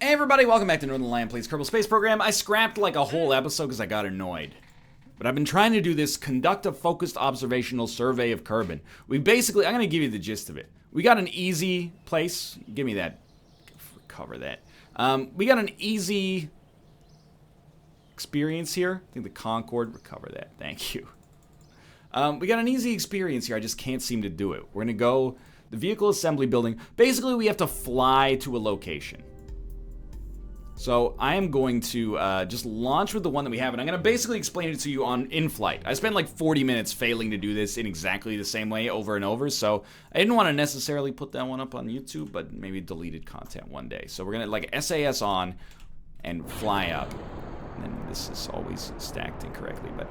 Hey everybody, welcome back to Northernlion Plays Kerbal Space Program. I scrapped like a whole episode because I got annoyed. But I've been trying to do this conduct a focused observational survey of Kerbin. I'm going to give you the gist of it. We got an easy place. Give me that. Recover that. We got an easy experience here. I think the Concorde, recover that. Thank you. We got an easy experience here. I just can't seem to do it. We're going to go the vehicle assembly building. Basically, we have to fly to a location. So I am going to just launch with the one that we have, and I'm going to basically explain it to you in flight. I spent like 40 minutes failing to do this in exactly the same way over and over, so I didn't want to necessarily put that one up on YouTube, but maybe deleted content one day. So we're going to like SAS on and fly up. And then this is always stacked incorrectly, but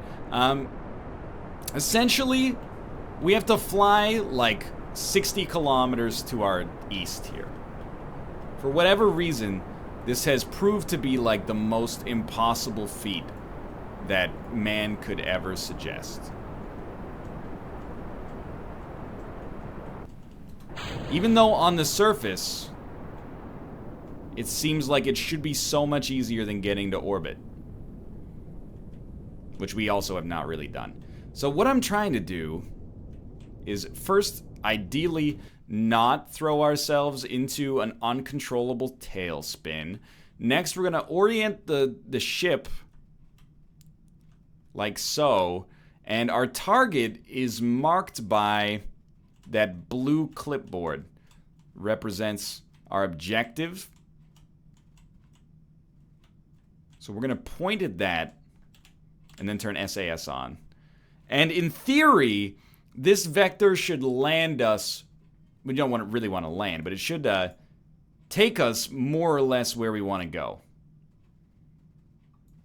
essentially we have to fly like 60 kilometers to our east here. For whatever reason, this has proved to be like the most impossible feat that man could ever suggest. Even though on the surface, it seems like it should be so much easier than getting to orbit. Which we also have not really done. So what I'm trying to do is first, ideally, not throw ourselves into an uncontrollable tailspin. Next, we're going to orient the ship like so, and our target is marked by that blue clipboard. Represents our objective. So we're going to point at that and then turn SAS on. And in theory, this vector should land us. We don't really want to land, but it should take us more or less where we want to go.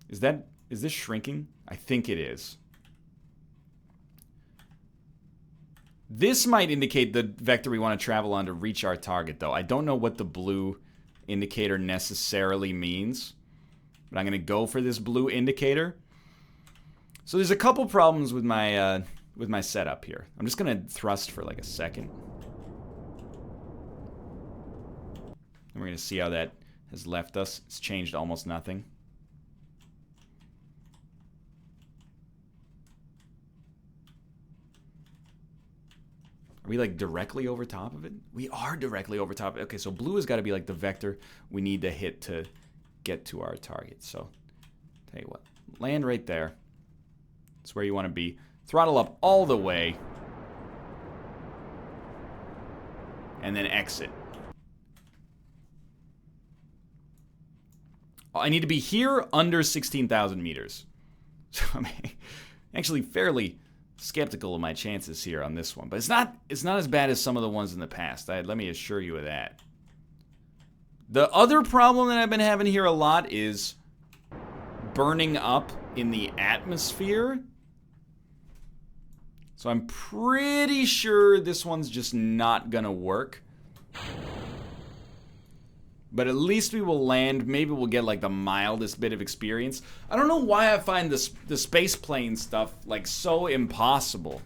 Is this shrinking? I think it is. This might indicate the vector we want to travel on to reach our target, though. I don't know what the blue indicator necessarily means, but I'm going to go for this blue indicator. So there's a couple problems with my setup here. I'm just going to thrust for like a second. And we're going to see how that has left us. It's changed almost nothing. Are we like directly over top of it? We are directly over top of it. Okay, so blue has got to be like the vector we need to hit to get to our target. So, tell you what, land right there. That's where you want to be. Throttle up all the way. And then exit. I need to be here under 16,000 meters. So I'm actually fairly skeptical of my chances here on this one. But it's not as bad as some of the ones in the past. Let me assure you of that. The other problem that I've been having here a lot is burning up in the atmosphere. So I'm pretty sure this one's just not gonna work. But at least we will land. Maybe we'll get like the mildest bit of experience. I don't know why I find the space plane stuff like so impossible.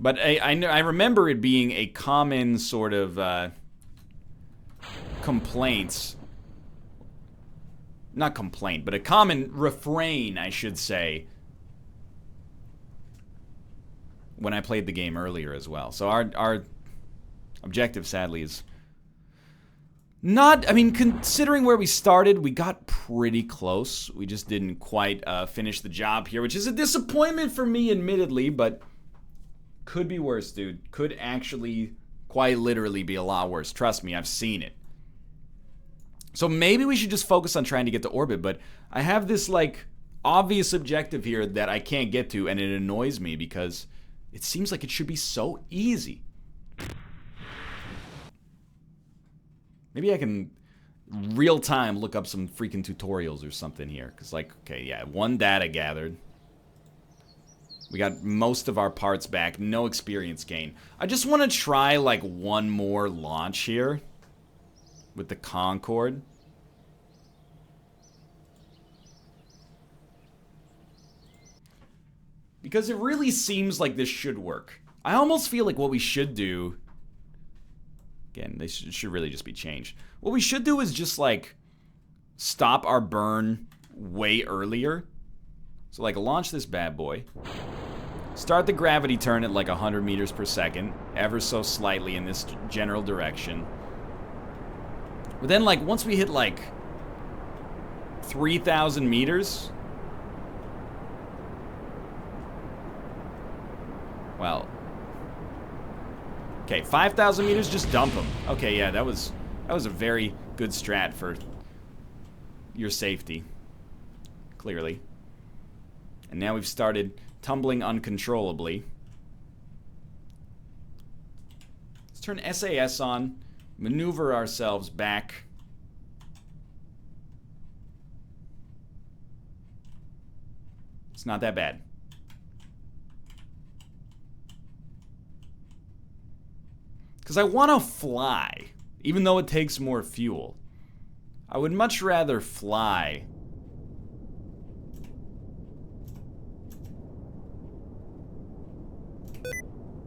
But I remember it being a common sort of complaints. Not complaint, but a common refrain, I should say, when I played the game earlier as well. So our objective, sadly, is not, I mean, considering where we started, we got pretty close. We just didn't quite finish the job here, which is a disappointment for me, admittedly, but could be worse, dude. Could actually, quite literally, be a lot worse. Trust me, I've seen it. So maybe we should just focus on trying to get to orbit, but I have this, like, obvious objective here that I can't get to, and it annoys me because it seems like it should be so easy. Maybe I can real time look up some freaking tutorials or something here. Because, like, okay, yeah, one data gathered. We got most of our parts back. No experience gain. I just want to try, like, one more launch here with the Concorde. Because it really seems like this should work. I almost feel like what we should do Again, they should really just be changed. What we should do is just, like, stop our burn way earlier. So, like, launch this bad boy. Start the gravity turn at, like, 100 meters per second. Ever so slightly in this general direction. But then, like, once we hit, like, 3,000 meters... Well... Okay, 5,000 meters, just dump them. Okay, yeah, that was a very good strat for your safety. Clearly. And now we've started tumbling uncontrollably. Let's turn SAS on, maneuver ourselves back. It's not that bad. Because I want to fly, even though it takes more fuel. I would much rather fly.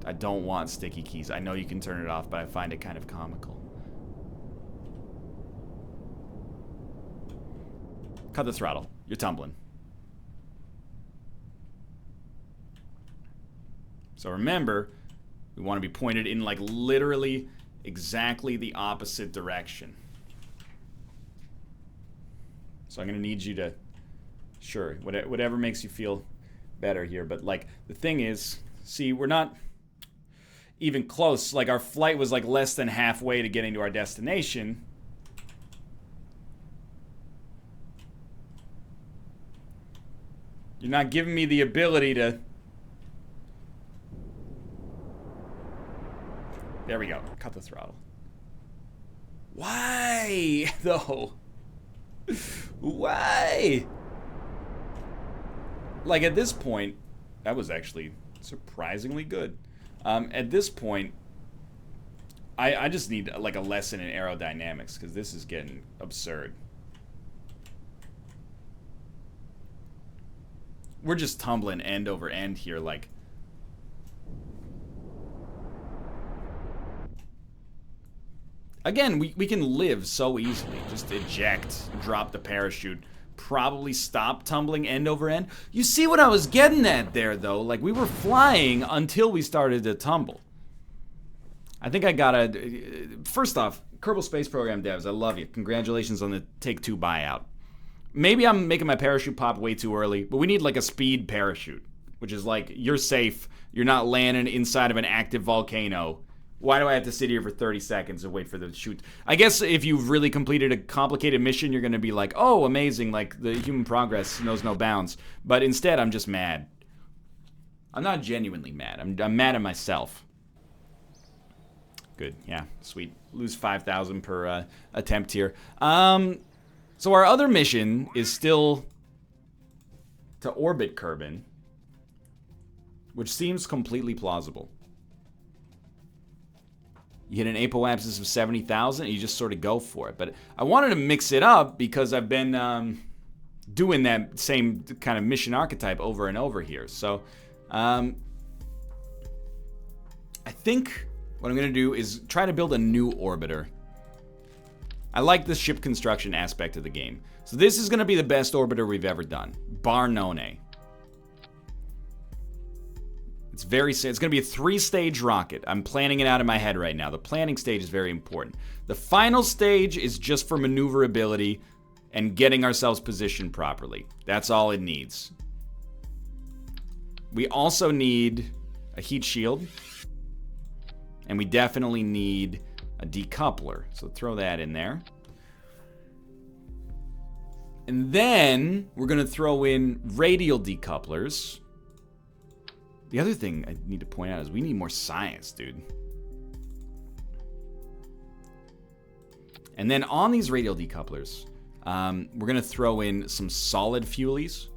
I don't want sticky keys. I know you can turn it off, but I find it kind of comical. Cut the throttle. You're tumbling. So remember... We want to be pointed in, like, literally exactly the opposite direction. So I'm going to need you to... Sure, whatever makes you feel better here. But, like, the thing is... See, we're not even close. Like, our flight was, like, less than halfway to getting to our destination. You're not giving me the ability to... There we go. Cut the throttle. Why, though? Why? Like, at this point, that was actually surprisingly good. At this point, I just need, like, a lesson in aerodynamics, because this is getting absurd. We're just tumbling end over end here, like... Again, we can live so easily. Just eject, drop the parachute, probably stop tumbling end over end. You see what I was getting at there, though? Like, we were flying until we started to tumble. I think I gotta... First off, Kerbal Space Program devs, I love you. Congratulations on the Take-Two buyout. Maybe I'm making my parachute pop way too early, but we need, like, a speed parachute, which is like, you're safe, you're not landing inside of an active volcano. Why do I have to sit here for 30 seconds and wait for the shoot? I guess if you've really completed a complicated mission, you're going to be like, oh, amazing, like the human progress knows no bounds. But instead, I'm just mad. I'm not genuinely mad. I'm mad at myself. Good, yeah, sweet. Lose 5,000 per attempt here. So our other mission is still to orbit Kerbin, which seems completely plausible. You hit an apoapsis of 70,000, and you just sort of go for it. But I wanted to mix it up because I've been doing that same kind of mission archetype over and over here. So I think what I'm going to do is try to build a new orbiter. I like the ship construction aspect of the game. So this is going to be the best orbiter we've ever done, bar none. It's going to be a 3-stage rocket. I'm planning it out in my head right now. The planning stage is very important. The final stage is just for maneuverability and getting ourselves positioned properly. That's all it needs. We also need a heat shield. And we definitely need a decoupler. So throw that in there. And then we're going to throw in radial decouplers. The other thing I need to point out is we need more science, dude. And then on these radial decouplers, we're going to throw in some solid fuelies.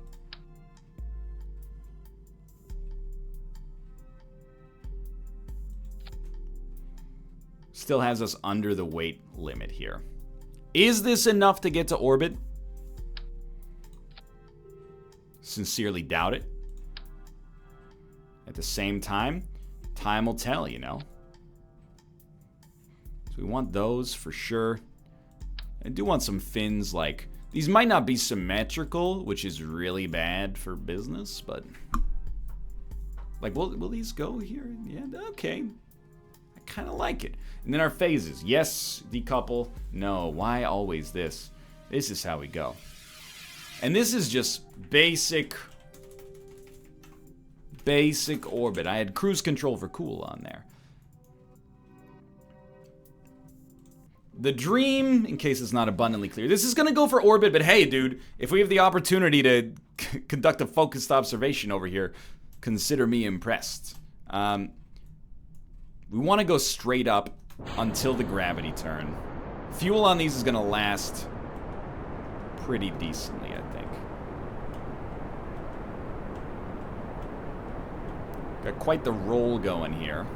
Still has us under the weight limit here. Is this enough to get to orbit? Sincerely doubt it. At the same time, time will tell, you know. So we want those for sure. I do want some fins, like... These might not be symmetrical, which is really bad for business, but... Like, will these go here? Yeah, okay. I kind of like it. And then our phases. Yes, decouple. No, why always this? This is how we go. And this is just basic orbit. I had cruise control for cool on there. The dream, in case it's not abundantly clear, this is going to go for orbit, but hey, dude, if we have the opportunity to conduct a focused observation over here, consider me impressed. We want to go straight up until the gravity turn. Fuel on these is going to last pretty decently, I think. Got quite the roll going here.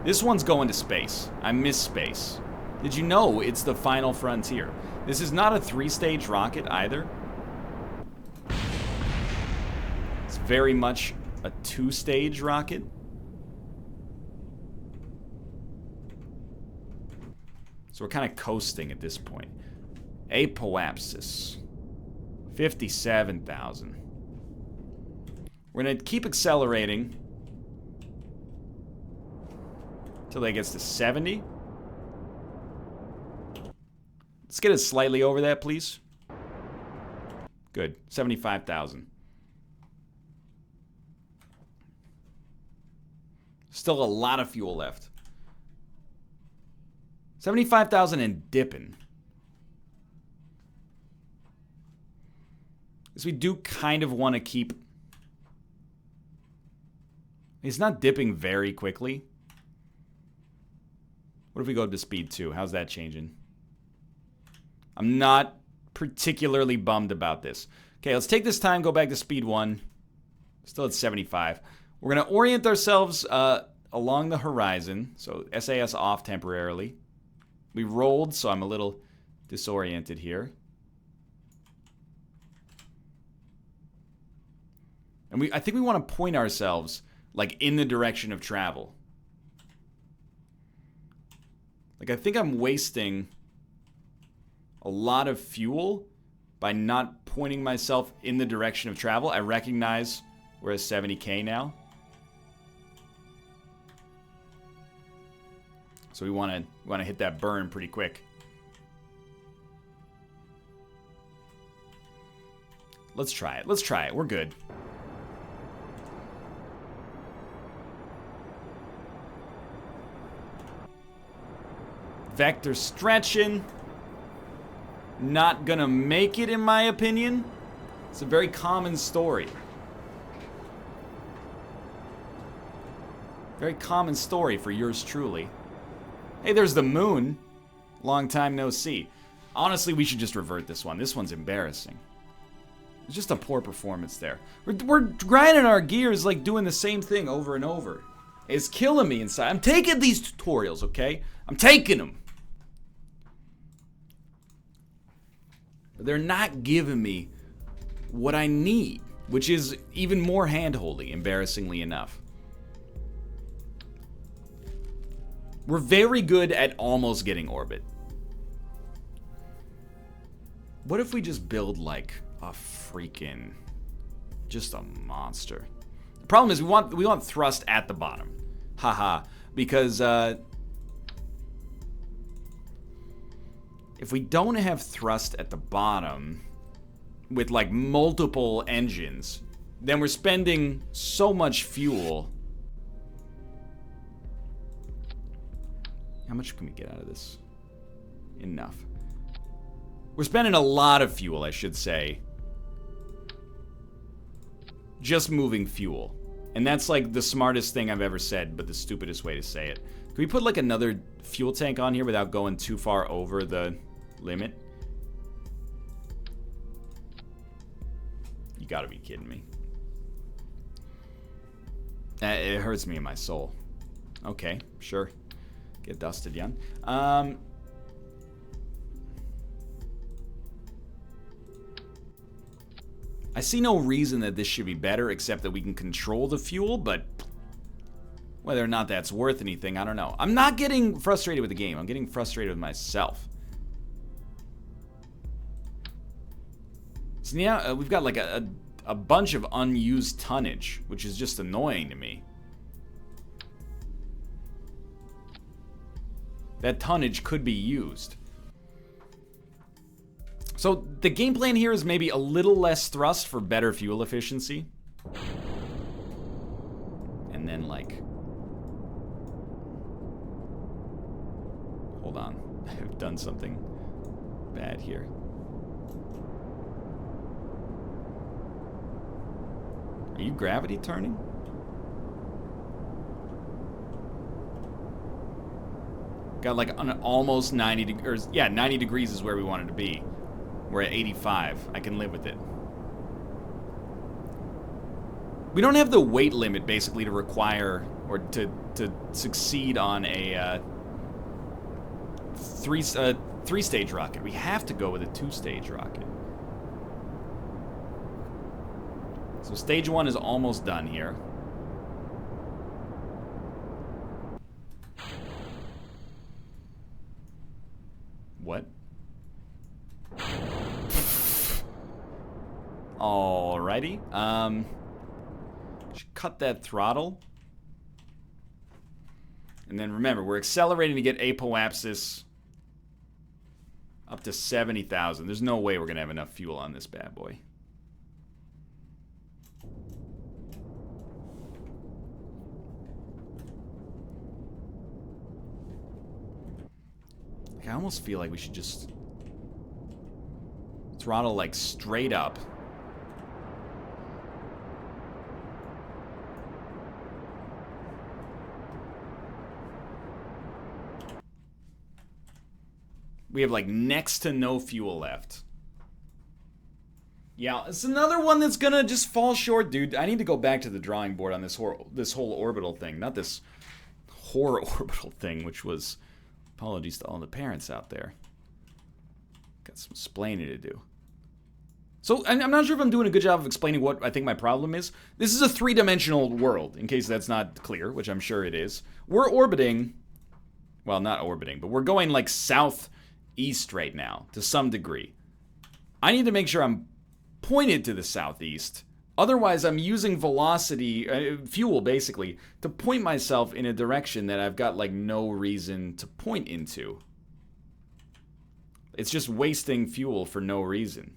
This one's going to space. I miss space. Did you know it's the final frontier? This is not a 3-stage rocket either. It's very much a 2-stage rocket. So we're kind of coasting at this point. Apoapsis. 57,000. We're going to keep accelerating until that gets to 70. Let's get it slightly over that, please. Good. 75,000. Still a lot of fuel left. 75,000 and dipping. Because we do kind of want to keep... It's not dipping very quickly. What if we go to speed 2? How's that changing? I'm not particularly bummed about this. Okay, let's take this time, go back to speed 1. Still at 75. We're going to orient ourselves along the horizon. So SAS off temporarily. We rolled, so I'm a little disoriented here. And I think we want to point ourselves like in the direction of travel. Like, I think I'm wasting a lot of fuel by not pointing myself in the direction of travel. I recognize we're at 70K now. So we want to hit that burn pretty quick. Let's try it. Let's try it. We're good. Vector stretching. Not gonna make it, in my opinion. It's a very common story. Very common story for yours truly. Hey, there's the moon. Long time no see. Honestly, we should just revert this one. This one's embarrassing. It's just a poor performance there. We're grinding our gears like doing the same thing over and over. It's killing me inside. I'm taking these tutorials, okay? I'm taking them. But they're not giving me what I need, which is even more hand-holding, embarrassingly enough. We're very good at almost getting orbit. What if we just build like a freaking, just a monster? The problem is we want thrust at the bottom. Haha. Because if we don't have thrust at the bottom with like multiple engines, then we're spending so much fuel. How much can we get out of this? Enough. We're spending a lot of fuel, I should say, just moving fuel. And that's like the smartest thing I've ever said, but the stupidest way to say it. Can we put like another fuel tank on here without going too far over the limit? You gotta be kidding me. It hurts me in my soul. Okay, sure. Get dusted, young. I see no reason that this should be better except that we can control the fuel, but Whether or not that's worth anything, I don't know. I'm not getting frustrated with the game. I'm getting frustrated with myself. So yeah, we've got like a bunch of unused tonnage, which is just annoying to me. That tonnage could be used. So the game plan here is maybe a little less thrust for better fuel efficiency. And then like... Hold on. I've done something bad here. Are you gravity turning? Got like an almost 90 degrees. Yeah, 90 degrees is where we wanted to be. We're at 85. I can live with it. We don't have the weight limit basically to require or to succeed on a three-stage rocket. We have to go with a two-stage rocket. So stage 1 is almost done here. What? Alrighty. Should cut that throttle. And then remember, we're accelerating to get apoapsis up to 70,000. There's no way we're going to have enough fuel on this bad boy. I almost feel like we should just throttle like straight up. We have like next to no fuel left. Yeah, it's another one that's gonna just fall short, dude. I need to go back to the drawing board on this whole orbital thing. Not this horror orbital thing, which was... Apologies to all the parents out there. Got some explaining to do. So, I'm not sure if I'm doing a good job of explaining what I think my problem is. This is a three-dimensional world, in case that's not clear, which I'm sure it is. We're orbiting... Well, not orbiting, but we're going, like, southeast right now, to some degree. I need to make sure I'm pointed to the southeast. Otherwise, I'm using velocity, fuel, basically, to point myself in a direction that I've got, like, no reason to point into. It's just wasting fuel for no reason.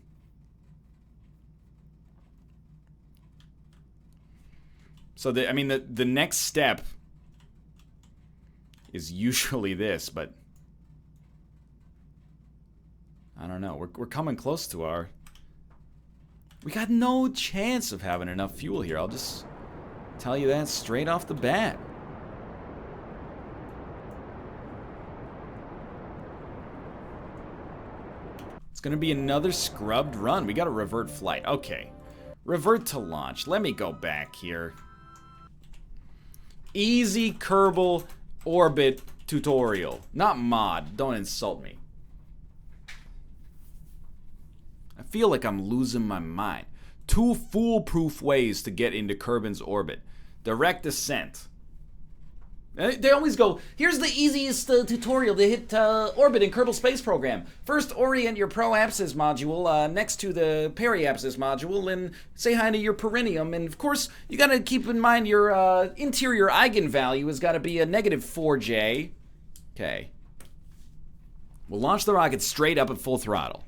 So, the next step is usually this, but... I don't know. We're coming close to our... We got no chance of having enough fuel here. I'll just tell you that straight off the bat. It's going to be another scrubbed run. We got to revert flight. Okay. Revert to launch. Let me go back here. Easy Kerbal orbit tutorial. Not mod. Don't insult me. I feel like I'm losing my mind. 2 foolproof ways to get into Kerbin's orbit. Direct descent. They always go, here's the easiest tutorial to hit orbit in Kerbal Space Program. First, orient your proapsis module next to the periapsis module and say hi to your perineum. And of course, you gotta keep in mind your interior eigenvalue has gotta be a -4J. Okay. We'll launch the rocket straight up at full throttle.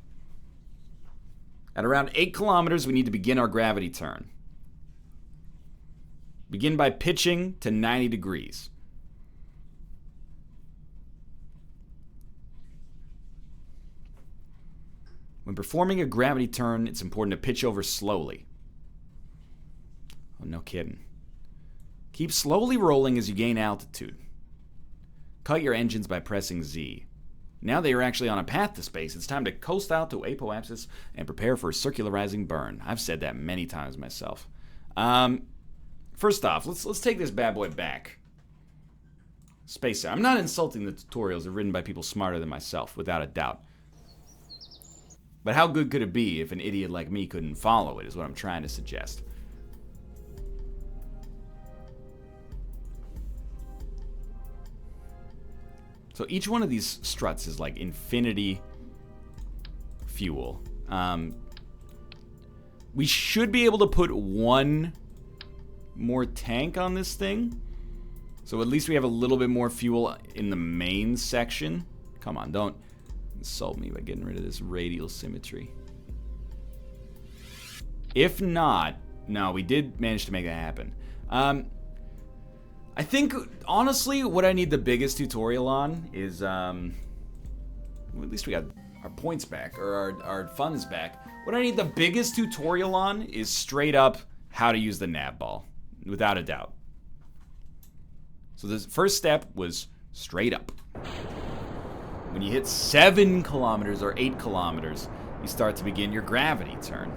At around 8 kilometers, we need to begin our gravity turn. Begin by pitching to 90 degrees. When performing a gravity turn, it's important to pitch over slowly. Oh, no kidding. Keep slowly rolling as you gain altitude. Cut your engines by pressing Z. Now that you're actually on a path to space, it's time to coast out to apoapsis and prepare for a circularizing burn. I've said that many times myself. First off, let's take this bad boy back. Space. I'm not insulting the tutorials. They're written by people smarter than myself, without a doubt. But how good could it be if an idiot like me couldn't follow it, is what I'm trying to suggest. So each one of these struts is like infinity fuel. We should be able to put one more tank on this thing. So at least we have a little bit more fuel in the main section. Come on, don't insult me by getting rid of this radial symmetry. If not, no, we did manage to make that happen. I think, honestly, what I need the biggest tutorial on is, well, at least we got our points back, or our funds back. What I need the biggest tutorial on is straight up how to use the nav ball, without a doubt. So the first step was straight up. When you hit 7 kilometers or 8 kilometers, you start to begin your gravity turn.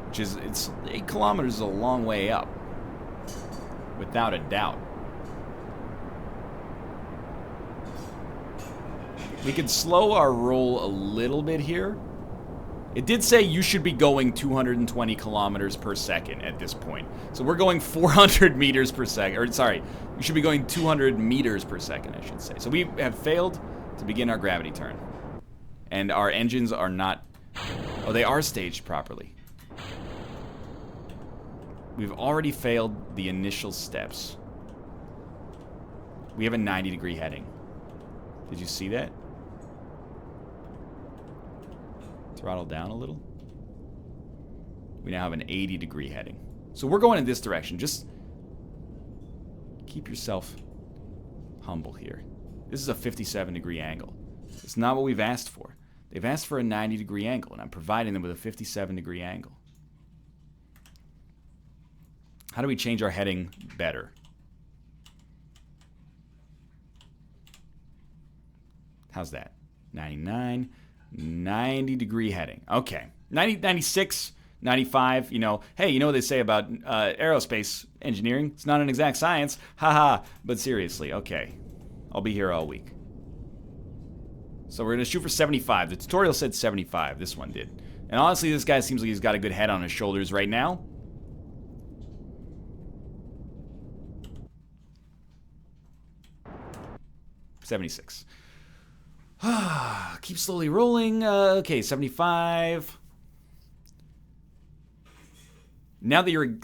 Which is, 8 kilometers is a long way up. Without a doubt. We could slow our roll a little bit here. It did say you should be going 220 kilometers per second at this point. So we're going 400 meters per second. Or, sorry, you should be going 200 meters per second, I should say. So we have failed to begin our gravity turn. And our engines are not... Oh, they are staged properly. We've already failed the initial steps. We have a 90-degree heading. Did you see that? Throttle down a little. We now have an 80-degree heading. So we're going in this direction. Just keep yourself humble here. This is a 57-degree angle. It's not what we've asked for. They've asked for a 90-degree angle, and I'm providing them with a 57-degree angle. How do we change our heading better? How's that? 99, 90-degree heading. Okay. 90, 96, 95, you know. Hey, you know what they say about aerospace engineering? It's not an exact science. Haha. But seriously, okay. I'll be here all week. So we're going to shoot for 75. The tutorial said 75. This one did. And honestly, this guy seems like he's got a good head on his shoulders right now. $76. Keep slowly rolling. Okay, 75. Now that you're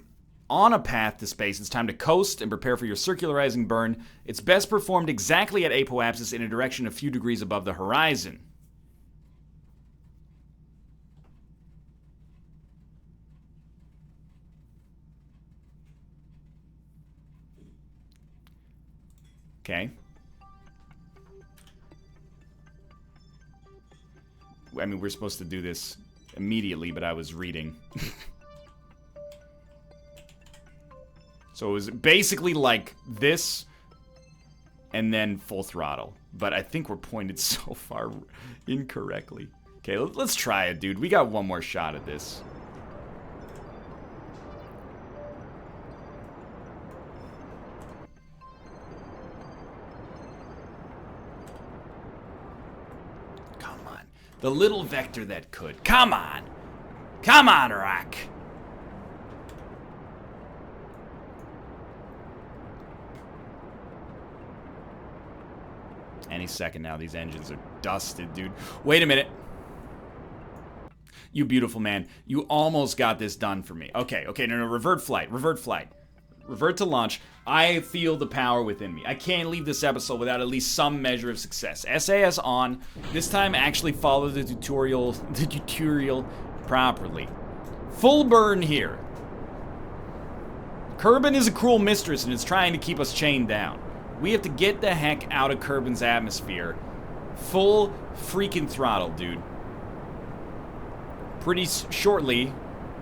on a path to space, it's time to coast and prepare for your circularizing burn. It's best performed exactly at apoapsis in a direction a few degrees above the horizon. Okay. I mean, we're supposed to do this immediately, but I was reading. So it was basically like this, and then full throttle. But I think we're pointed so far incorrectly. Okay, let's try it, dude. We got one more shot at this. The little vector that could. Come on! Come on, Rock! Any second now, these engines are dusted, dude. Wait a minute. You beautiful man. You almost got this done for me. Okay, no, revert flight, revert flight. Revert to launch. I feel the power within me. I can't leave this episode without at least some measure of success. SAS on. This time actually follow the tutorial properly. Full burn here. Kerbin is a cruel mistress and is trying to keep us chained down. We have to get the heck out of Kerbin's atmosphere. Full freaking throttle, dude. Pretty shortly,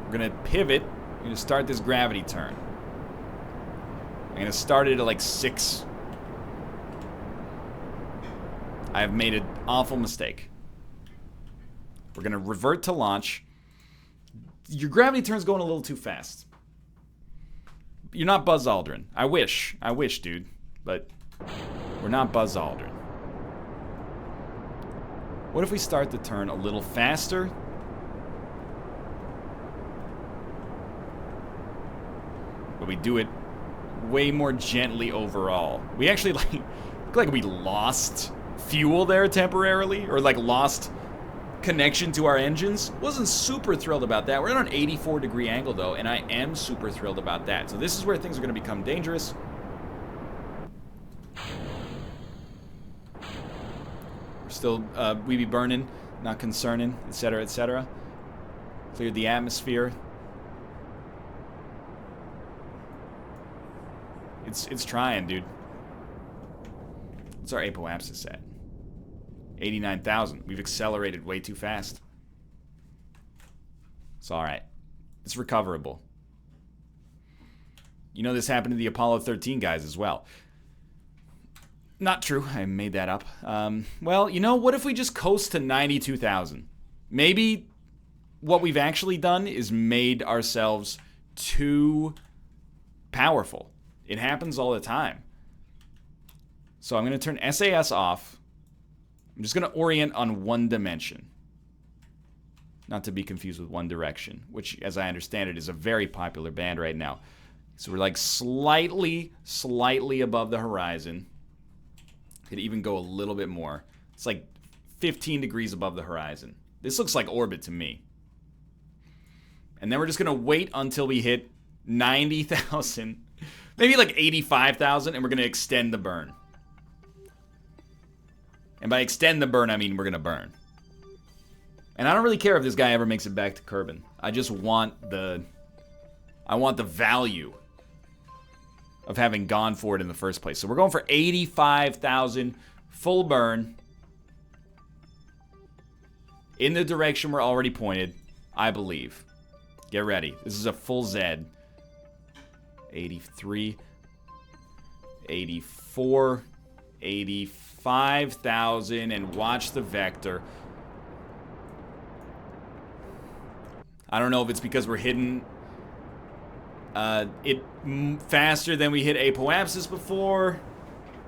we're gonna pivot. We're gonna start this gravity turn. I'm gonna start it at like 6. I have made an awful mistake. We're gonna revert to launch. Your gravity turn's going a little too fast. You're not Buzz Aldrin. I wish, dude. But we're not Buzz Aldrin. What if we start the turn a little faster? But we do it way more gently overall. We actually Look like we lost fuel there temporarily, or like lost connection to our engines. Wasn't super thrilled about that. We're at an 84-degree angle though, and I am super thrilled about that. So this is where things are going to become dangerous. We're still we be burning, not concerning, etc., etc. Cleared the atmosphere. It's trying, dude. What's our apoapsis at? 89,000. We've accelerated way too fast. It's alright. It's recoverable. You know, this happened to the Apollo 13 guys as well. Not true. I made that up. Well, you know, what if we just coast to 92,000? Maybe what we've actually done is made ourselves too powerful. It happens all the time. So I'm going to turn SAS off. I'm just going to orient on one dimension. Not to be confused with One Direction, which, as I understand it, is a very popular band right now. So we're like slightly above the horizon. Could even go a little bit more. It's like 15 degrees above the horizon. This looks like orbit to me. And then we're just going to wait until we hit 90,000. Maybe like 85,000, and we're going to extend the burn. And by extend the burn, I mean we're going to burn. And I don't really care if this guy ever makes it back to Kerbin. I just want the value of having gone for it in the first place. So we're going for 85,000 full burn in the direction we're already pointed, I believe. Get ready. This is a full Z. 83, 84, 85,000, and watch the vector. I don't know if it's because we're hitting it faster than we hit apoapsis before,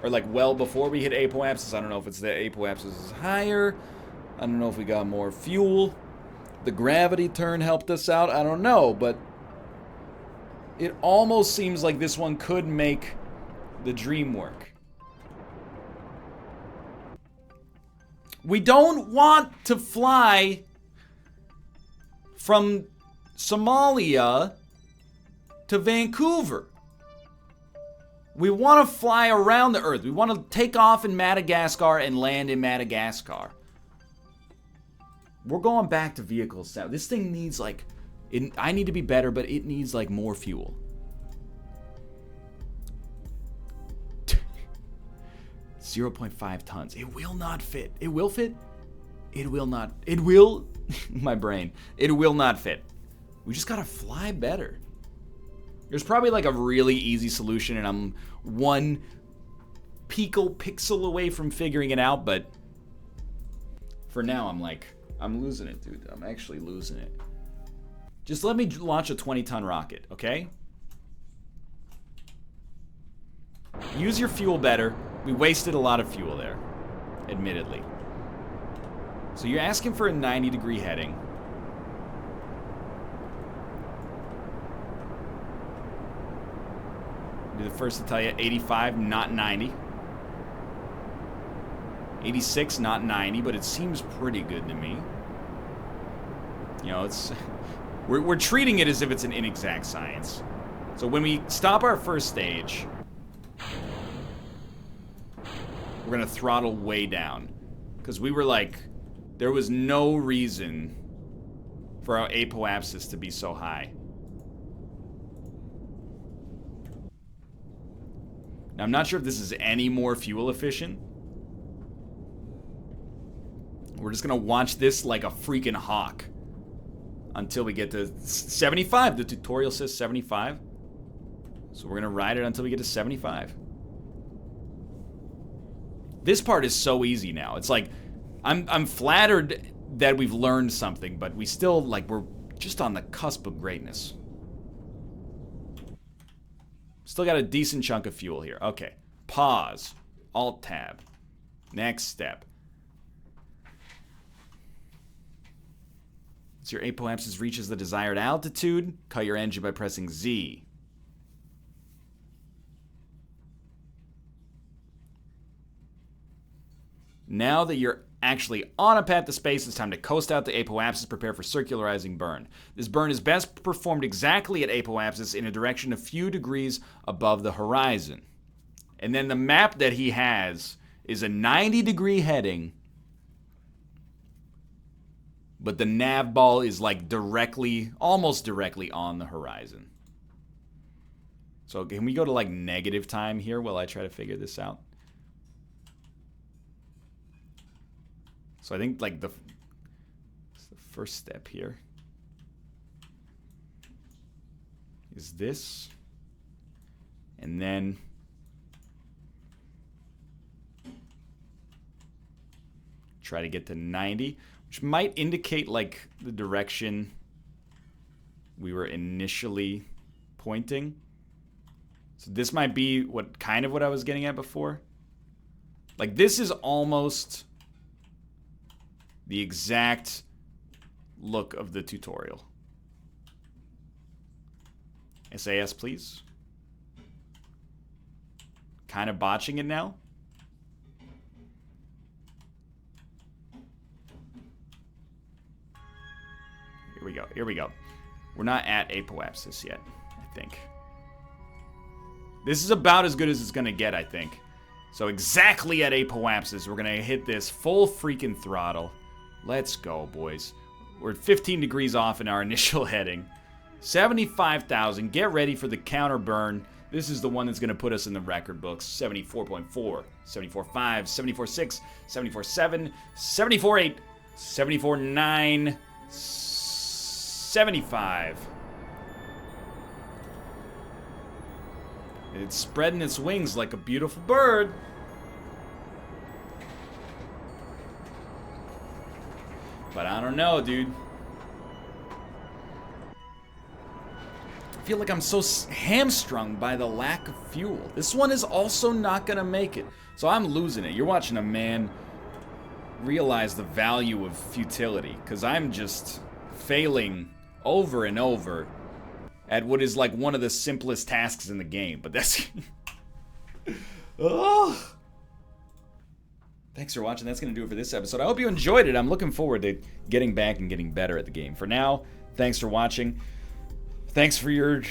or like well before we hit apoapsis. I don't know if it's that apoapsis is higher. I don't know if we got more fuel. The gravity turn helped us out. I don't know, but it almost seems like this one could make the dream work. We don't want to fly from Somalia to Vancouver. We want to fly around the Earth. We want to take off in Madagascar and land in Madagascar. We're going back to vehicles now. This thing needs like... I need to be better, but it needs like more fuel. 0.5 tons. It will not fit. It will fit. It will not. It will. My brain. It will not fit. We just gotta fly better. There's probably like a really easy solution, and I'm one pixel away from figuring it out, but for now, I'm losing it, dude. I'm actually losing it. Just let me launch a 20-ton rocket, okay? Use your fuel better. We wasted a lot of fuel there, admittedly. So you're asking for a 90-degree heading. Be the first to tell you, 85, not 90. 86, not 90, but it seems pretty good to me. You know, it's... We're treating it as if it's an inexact science. So when we stop our first stage, we're going to throttle way down. Because we were like, there was no reason for our apoapsis to be so high. Now, I'm not sure if this is any more fuel efficient. We're just going to watch this like a freaking hawk until we get to 75. The tutorial says 75. So we're going to ride it until we get to 75. This part is so easy now. It's like, I'm flattered that we've learned something, but we still, like, we're just on the cusp of greatness. Still got a decent chunk of fuel here. Okay. Pause. Alt-tab. Next step. Once your apoapsis reaches the desired altitude, cut your engine by pressing Z. Now that you're actually on a path to space, it's time to coast out to apoapsis, prepare for circularizing burn. This burn is best performed exactly at apoapsis in a direction a few degrees above the horizon. And then the map that he has is a 90-degree heading, but the nav ball is like almost directly on the horizon. So can we go to like negative time here while I try to figure this out? So I think like the first step here is this, and then try to get to 90, which might indicate like the direction we were initially pointing. So this might be what I was getting at before. Like this is almost the exact look of the tutorial. SAS, please. Kind of botching it now. Here we go. We're not at apoapsis yet, I think. This is about as good as it's gonna get, I think. So exactly at apoapsis, we're gonna hit this full freaking throttle. Let's go, boys. We're 15 degrees off in our initial heading. 75,000. Get ready for the counter burn. This is the one that's going to put us in the record books. 74.4, 74.5, 74.6, 74.7, 74.8, 74.9, 75. It's spreading its wings like a beautiful bird. But I don't know, dude. I feel like I'm so hamstrung by the lack of fuel. This one is also not gonna make it. So I'm losing it. You're watching a man realize the value of futility, because I'm just failing over and over at what is like one of the simplest tasks in the game. But that's... Oh. Thanks for watching. That's going to do it for this episode. I hope you enjoyed it. I'm looking forward to getting back and getting better at the game. For now, thanks for watching. Thanks for your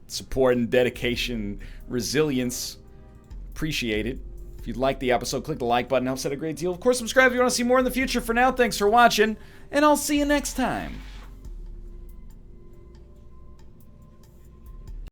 support and dedication, resilience. Appreciate it. If you'd like the episode, click the like button. Helps out a great deal. Of course, subscribe if you want to see more in the future. For now, thanks for watching, and I'll see you next time.